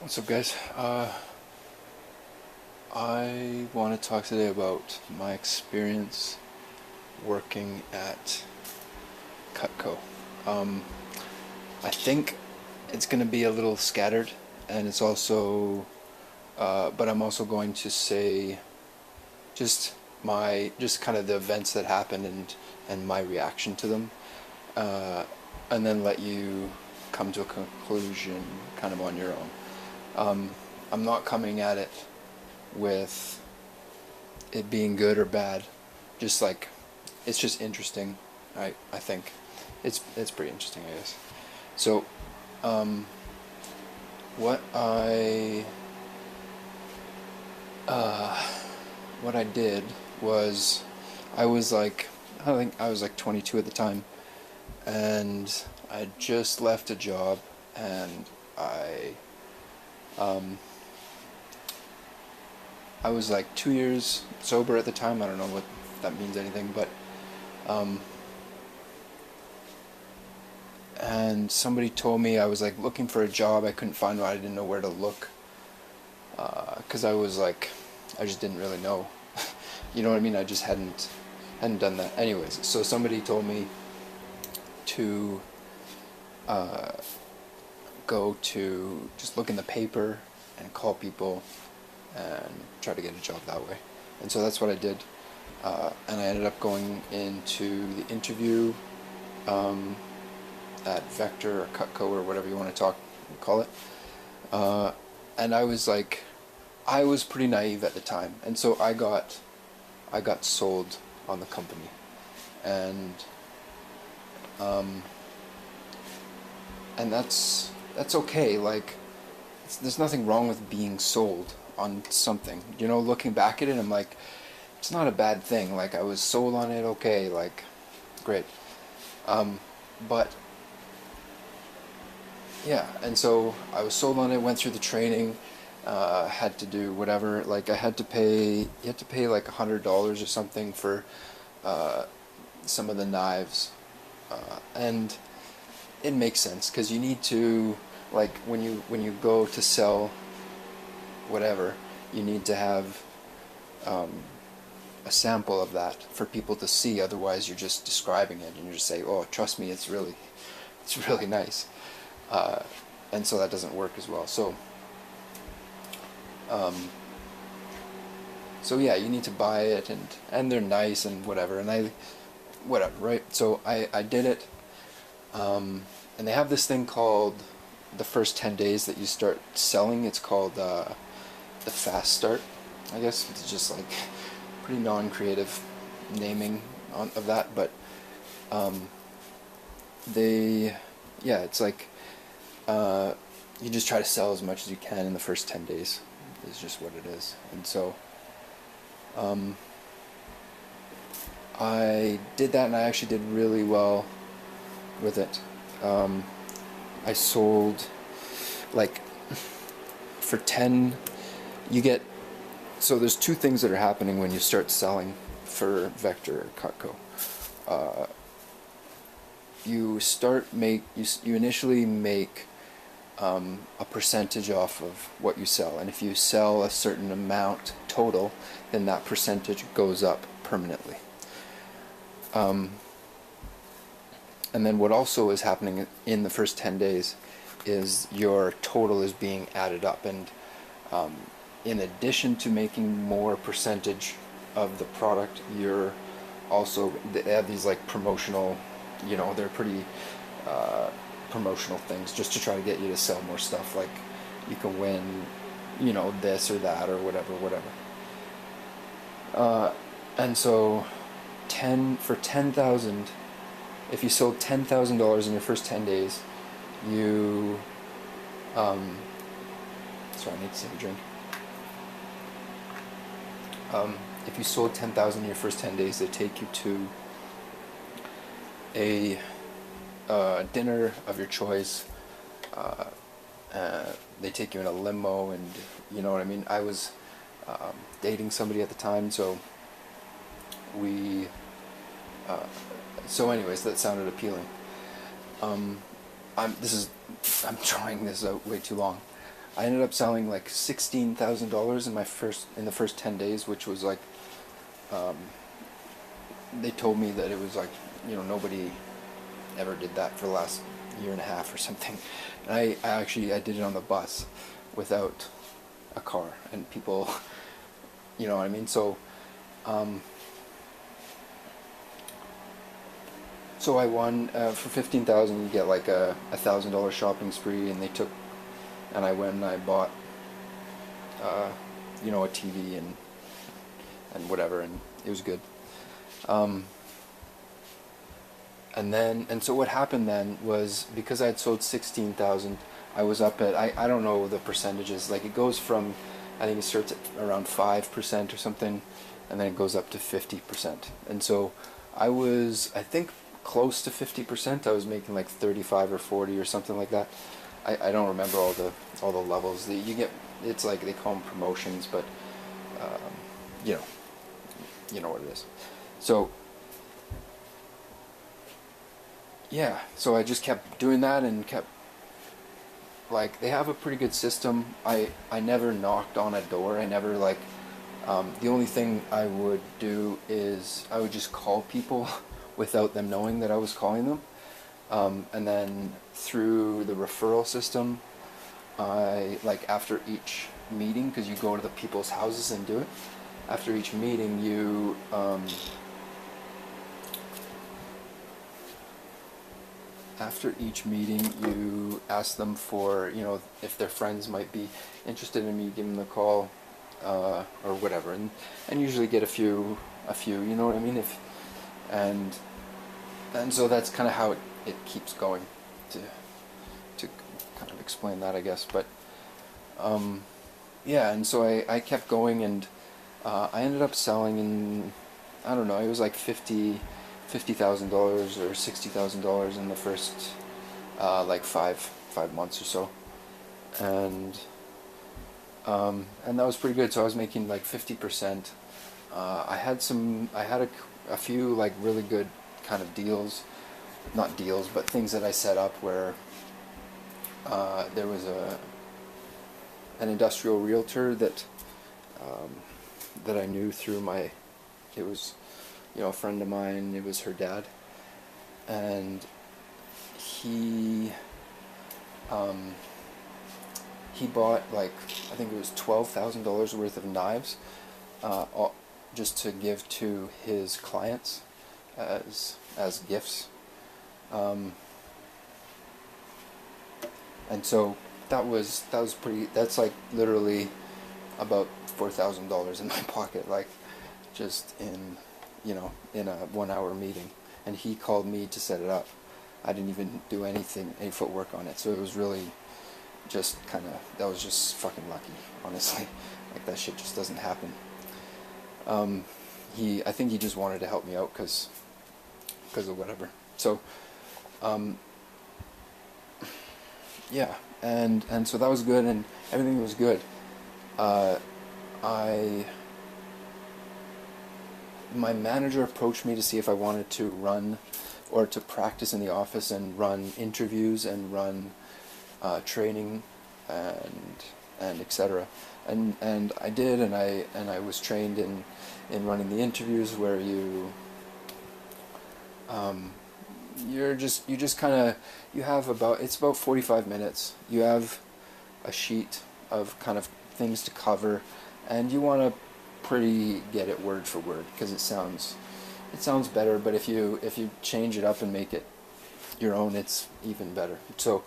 What's up, guys? I want to talk today about my experience working at Cutco. Um, I think it's going to be a little scattered, and it's also, but I'm also going to say just kind of the events that happened and my reaction to them, uh, and then let you come to a conclusion kind of on your own. I'm not coming at it with it being good or bad. Just like it's just interesting. I think it's pretty interesting, I guess. So, um, what I uh, what I did was I was like I think I was like 22 at the time, and I just left a job, and um, I was like 2 years sober at the time. I don't know what that means anything, but um, and somebody told me I was like looking for a job. I couldn't find one. I didn't know where to look because I was like I just didn't really know. You know what I mean? I just hadn't done that. Anyways, so somebody told me to uh, go to just look in the paper and call people and try to get a job that way. And so that's what I did. And I ended up going into the interview at Vector or Cutco or whatever you want to call it. And I was pretty naive at the time, and so I got sold on the company, and um, and that's okay. Like, there's nothing wrong with being sold on something. You know, looking back at it, I'm like, it's not a bad thing. Like, I was sold on it, okay, like, great. But yeah, and so I was sold on it. Went through the training. Had to do whatever. Like, I had to pay. You had to pay like $100 or something for some of the knives, and it makes sense because you need to, like, when you go to sell whatever, you need to have a sample of that for people to see. Otherwise, you're just describing it and you just say, "Oh, trust me, it's really nice," uh, and so that doesn't work as well. Um, so yeah, you need to buy it, and they're nice and whatever, and I whatever, right? So I did it, and they have this thing called the first 10 days that you start selling. It's called the fast start, I guess. It's just like pretty non-creative naming of that, but um, they, yeah, it's like you just try to sell as much as you can in the first 10 days is just what it is. And so um, I did that, and I actually did really well with it. I sold like for 10 you get, so there's two things that are happening when you start selling for Vector or Cutco. You initially make a percentage off of what you sell, and if you sell a certain amount total, then that percentage goes up permanently. And then what also is happening in the first 10 days is your total is being added up, and in addition to making more percentage of the product, you're also, they have these like promotional, they're pretty promotional things just to try to get you to sell more stuff. Like, you can win, this or that or whatever. And so 10,000, if you sold $10,000 in your first 10 days, you sorry, I need to take a drink. If you sold 10,000 in your first 10 days, they take you to a dinner of your choice. They take you in a limo, and you know what I mean. I was dating somebody at the time, so we. So, anyways, that sounded appealing. I'm drawing this out way too long. I ended up selling like $16,000 in the first 10 days, which was like, they told me that it was like, nobody ever did that for the last year and a half or something. And I did it on the bus without a car, and people, you know what I mean? So I won for 15,000. You get like a $1,000 shopping spree, and I went and I bought a TV and whatever, and it was good. And so what happened then was, because I had sold 16,000, I was up at, I don't know the percentages, like it goes from, I think it starts at around 5% or something, and then it goes up to 50%. And so I was, I think, close to 50%. I was making like 35 or 40 or something like that. I don't remember all the levels that you get. It's like they call them promotions, but you know what it is. So yeah, so I just kept doing that and kept, like, they have a pretty good system. I never knocked on a door. I never, like, the only thing I would do is I would just call people without them knowing that I was calling them. And then through the referral system, after each meeting, because you go to the people's houses and do it, after each meeting you ask them for, if their friends might be interested in me, give them a call, or whatever, and usually get a few, you know what I mean? And so that's kind of how it keeps going, to kind of explain that, I guess. But yeah, and so I kept going, and I ended up selling in, I don't know, it was like $50,000 or $60,000 in the first like five months or so, and that was pretty good. So I was making like 50%. I had a few like really good kind of deals, not deals, but things that I set up where there was an industrial realtor that I knew through it was, a friend of mine. It was her dad, and he bought, like, I think it was $12,000 worth of knives, just to give to his clients as gifts, and so that was pretty. That's like literally about $4,000 in my pocket, like, just in a 1 hour meeting. And he called me to set it up. I didn't even do any footwork on it, so it was really just that was just fucking lucky, honestly. Like, that shit just doesn't happen. I think he just wanted to help me out because of whatever. So yeah, and so that was good, and everything was good. My manager approached me to see if I wanted to run or to practice in the office and run interviews and run training and etc. And I did, and I was trained in running the interviews, where you just kind of, it's about 45 minutes. You have a sheet of kind of things to cover, and you want to pretty get it word for word, because it sounds better, but if you change it up and make it your own, it's even better. So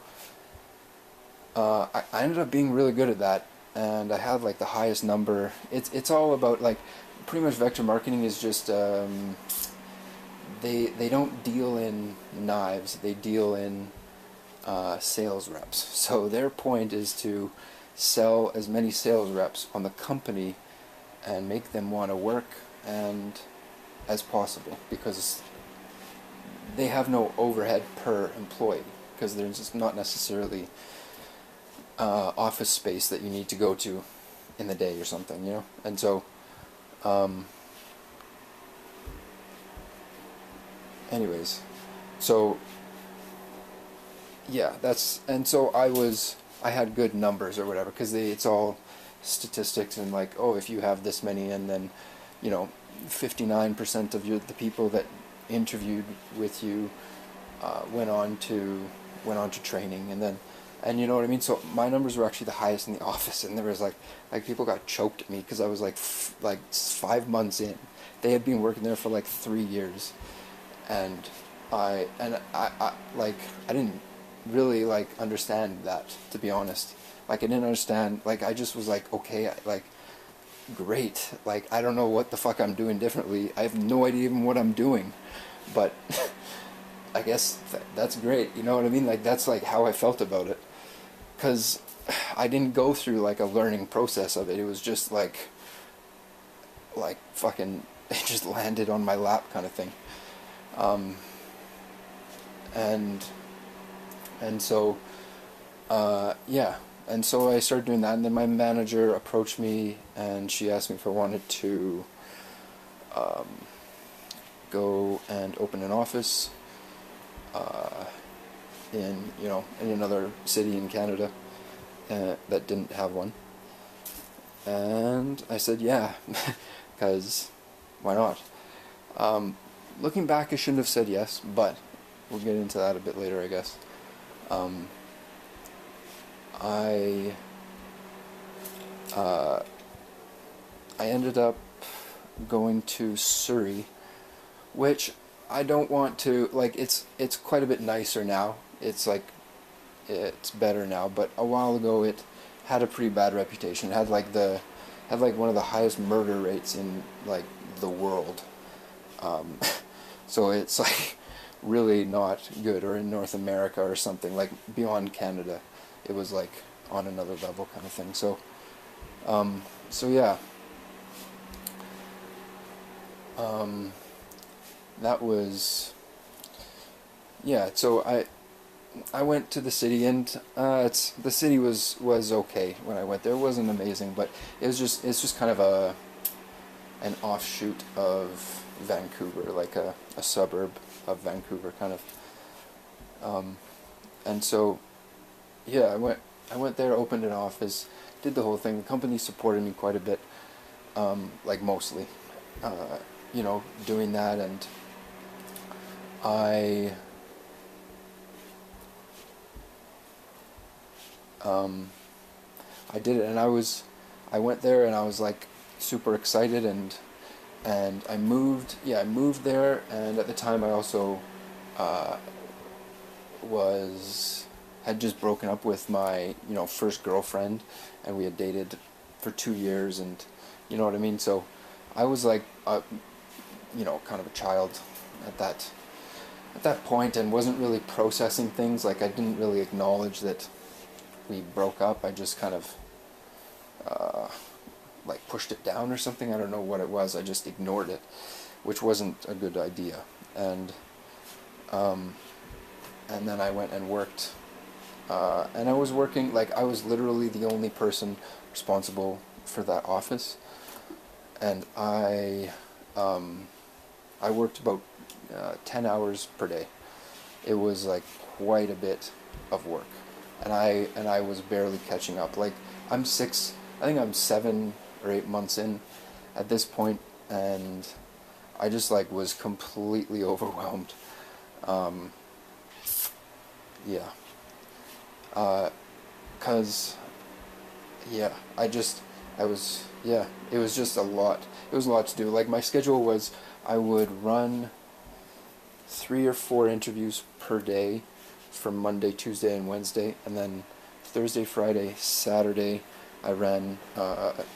I ended up being really good at that, and I had like the highest number. It's all about, like, pretty much vector marketing is just they don't deal in knives, they deal in sales reps. So their point is to sell as many sales reps on the company and make them want to work as possible, because they have no overhead per employee, because there's just not necessarily office space that you need to go to in the day or something, and so anyways, so yeah, and so I was I had good numbers or whatever, because it's all statistics, and like, oh, if you have this many, and then, 59% of the people that interviewed with you went on to training, and you know what I mean. So my numbers were actually the highest in the office, and there was like people got choked at me because I was like 5 months in. They had been working there for like 3 years, and I like, I didn't really like understand that, to be honest. Like, I didn't understand. Like, I just was like, okay, like, great. Like, I don't know what the fuck I'm doing differently. I have no idea even what I'm doing, but I guess that's great. You know what I mean? Like, that's like how I felt about it, because I didn't go through like a learning process of it. It was just like fucking, it just landed on my lap kind of thing. And so yeah, and so I started doing that, and then my manager approached me, and she asked me if I wanted to go and open an office in another city in Canada that didn't have one. And I said yeah, because why not? Looking back, I shouldn't have said yes, but we'll get into that a bit later, I guess. I ended up going to Surrey, which I don't want to, like, it's quite a bit nicer now. It's like, it's better now, but a while ago it had a pretty bad reputation. It had like one of the highest murder rates in like the world. So it's like really not good, or in North America or something, like beyond Canada. It was like on another level kind of thing. So yeah. That was, yeah, so I went to the city, and the city was okay when I went there. It wasn't amazing, but it's just kind of an offshoot of Vancouver, like a suburb of Vancouver kind of. And so yeah, I went there, opened an office, did the whole thing. The company supported me quite a bit, like mostly, doing that, and I did it, and I went there, and I was like super excited, and I moved there, and at the time I also had just broken up with my first girlfriend, and we had dated for 2 years, and you know what I mean. So I was like kind of a child at that point, and wasn't really processing things. Like, I didn't really acknowledge that we broke up. I just kind of like pushed it down or something. I don't know what it was. I just ignored it, which wasn't a good idea. And then I went and worked, and I was working, like, I was literally the only person responsible for that office, and I worked about 10 hours per day. It was like quite a bit of work, and I was barely catching up. Like, I think I'm 7 or 8 months in at this point, and I just like was completely overwhelmed. Yeah. 'Cause yeah, it was just a lot. It was a lot to do. Like, my schedule was, I would run 3 or 4 interviews per day for Monday, Tuesday, and Wednesday, and then Thursday, Friday, Saturday, I ran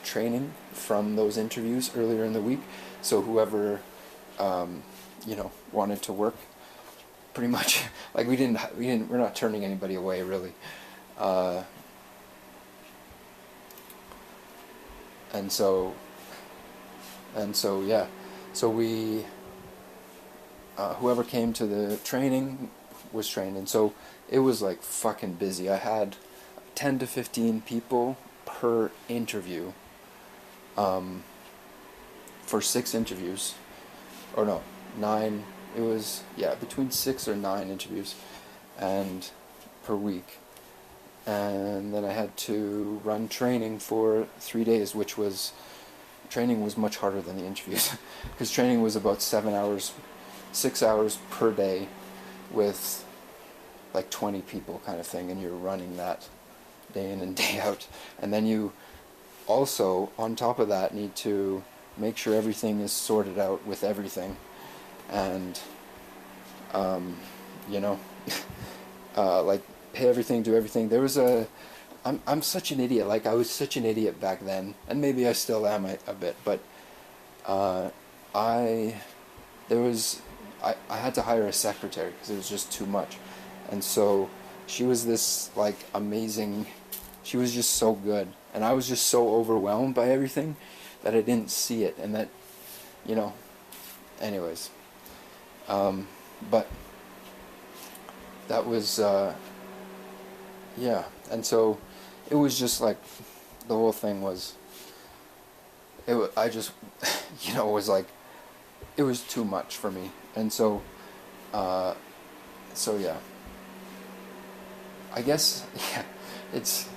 training from those interviews earlier in the week. So whoever wanted to work, pretty much, like, we're not turning anybody away, really. And so yeah, so we whoever came to the training was trained, and so it was like fucking busy. I had 10 to 15 people per interview, for 6 interviews, or no, 9. It was, yeah, between 6 or 9 interviews, and per week, and then I had to run training for 3 days, training was much harder than the interviews, because training was about 7 hours, 6 hours per day, with like 20 people kind of thing, and you're running that day in and day out, and then you also, on top of that, need to make sure everything is sorted out with everything, and you know, like pay everything, do everything. I'm such an idiot. Like, I was such an idiot back then, and maybe I still am a bit, but I had to hire a secretary because it was just too much, and so she was this like amazing. She was just so good, and I was just so overwhelmed by everything that I didn't see it, and that, you know, anyways, but that was, yeah, and so it was just like, the whole thing was, I just, you know, was like, it was too much for me, and so yeah, I guess, yeah, it's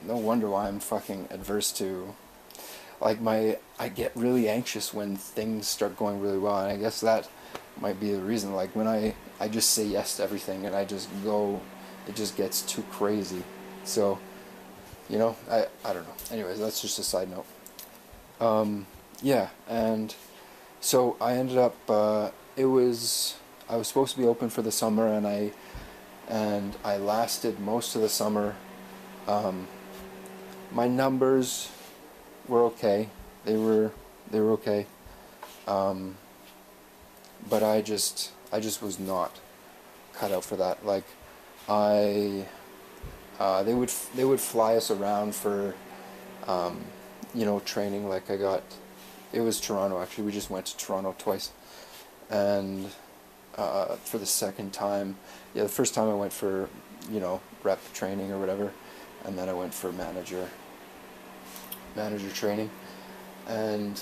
no wonder why I'm fucking adverse to, like, I get really anxious when things start going really well, and I guess that might be the reason. Like, when I just say yes to everything, and I just go, it just gets too crazy. So, you know, I don't know. Anyways, that's just a side note. Yeah, and so I ended up, I was supposed to be open for the summer, and I lasted most of the summer. My numbers were okay. They were okay. But I just was not cut out for that. Like, they would fly us around for, you know, training. Like, it was Toronto, actually. We just went to Toronto twice. And for the second time, yeah, the first time I went for, you know, rep training or whatever, and then I went for manager training, and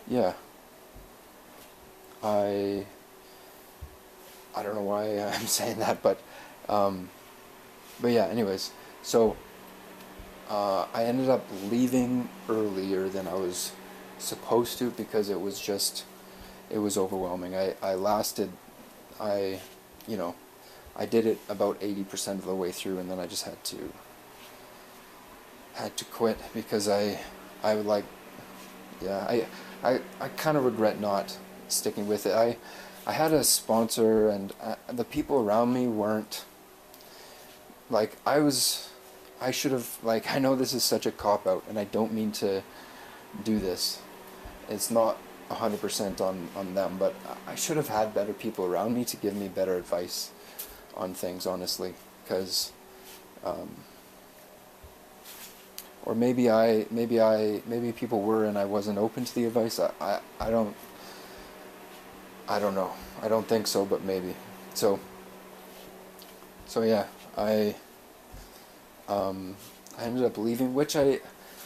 yeah, I don't know why I'm saying that, but yeah, anyways, so I ended up leaving earlier than I was supposed to, because it was overwhelming. You know, I did it about 80% of the way through, and then I just had to quit, because I would like, yeah, I kind of regret not sticking with it. I had a sponsor, and the people around me weren't, like, I should have, like, I know this is such a cop-out, and I don't mean to do this. It's not 100% on them, but I should have had better people around me to give me better advice on things, honestly, because, or maybe people were, and I wasn't open to the advice. I don't know. I don't think so, but maybe. So yeah, I ended up leaving, which I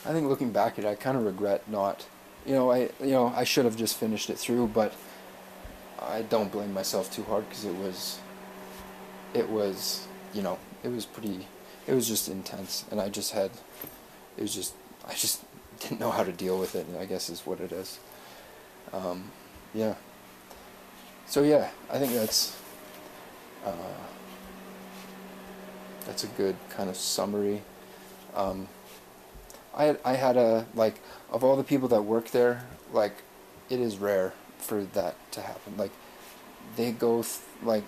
think, looking back at it, I kind of regret not. I should have just finished it through, but I don't blame myself too hard, because it was just intense, and I just didn't know how to deal with it, I guess is what it is. Yeah. So yeah, I think that's a good kind of summary. I had like, of all the people that work there, like, it is rare for that to happen. Like, they go like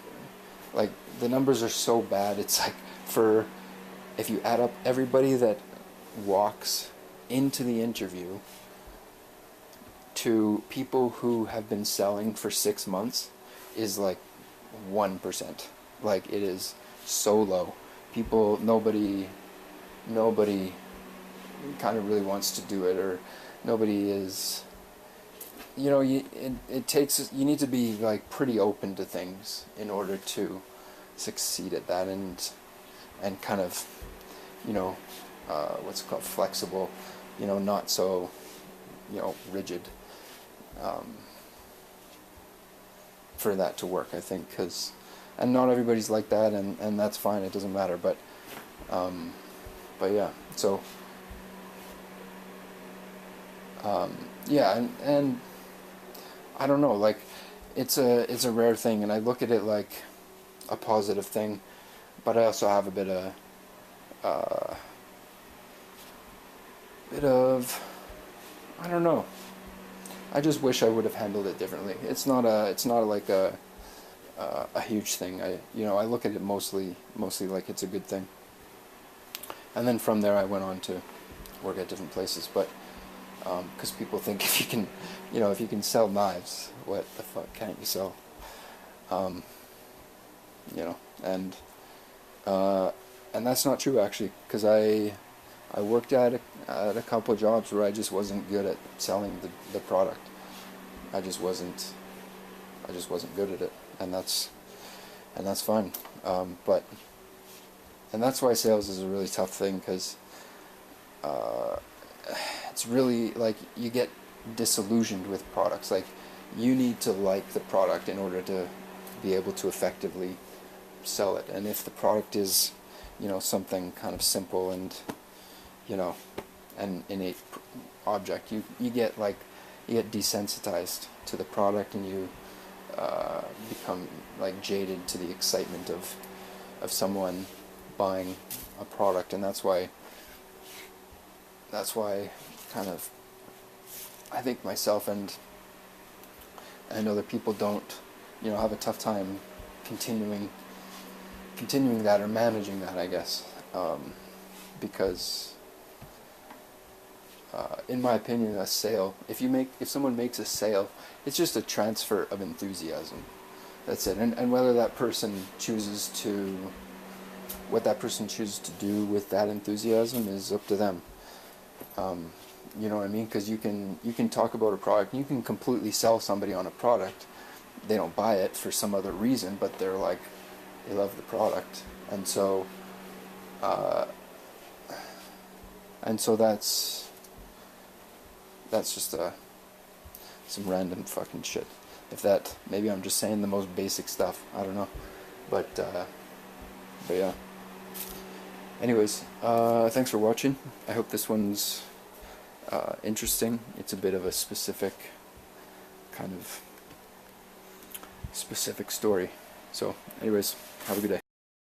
the numbers are so bad. It's like, if you add up everybody that walks into the interview to people who have been selling for 6 months, is like 1%. Like, it is so low. Nobody kind of really wants to do it, or nobody is, it takes, you need to be like pretty open to things in order to succeed at that, and kind of, what's it called, flexible, not so, rigid, for that to work, I think, because and not everybody's like that, and that's fine. It doesn't matter. But yeah. So yeah, and I don't know. Like, it's a rare thing, and I look at it like a positive thing, but I also have a bit of I don't know. I just wish I would have handled it differently. It's not like a huge thing. I look at it mostly like it's a good thing. And then from there I went on to work at different places, but because people think if you can sell knives, what the fuck can't you sell? Um, you know, and that's not true actually, because I worked at a couple of jobs where I just wasn't good at selling the product. I just wasn't good at it, and that's fine. But and that's why sales is a really tough thing, because it's really like you get disillusioned with products. Like, you need to like the product in order to be able to effectively sell it. And if the product is, something kind of simple and, an innate object, you get desensitized to the product, and you become like jaded to the excitement of someone buying a product. And that's why kind of I think myself and other people don't have a tough time continuing that, or managing that, I guess, because in my opinion, a sale, if someone makes a sale, it's just a transfer of enthusiasm. That's it. And whether that person chooses to do with that enthusiasm is up to them. You know what I mean? Because you can talk about a product, and you can completely sell somebody on a product. They don't buy it for some other reason, but they love the product, and so that's just some random fucking shit. Maybe I'm just saying the most basic stuff. I don't know, but yeah. Anyways, thanks for watching. I hope this one's interesting. It's a bit of a specific story. So, anyways, have a good day.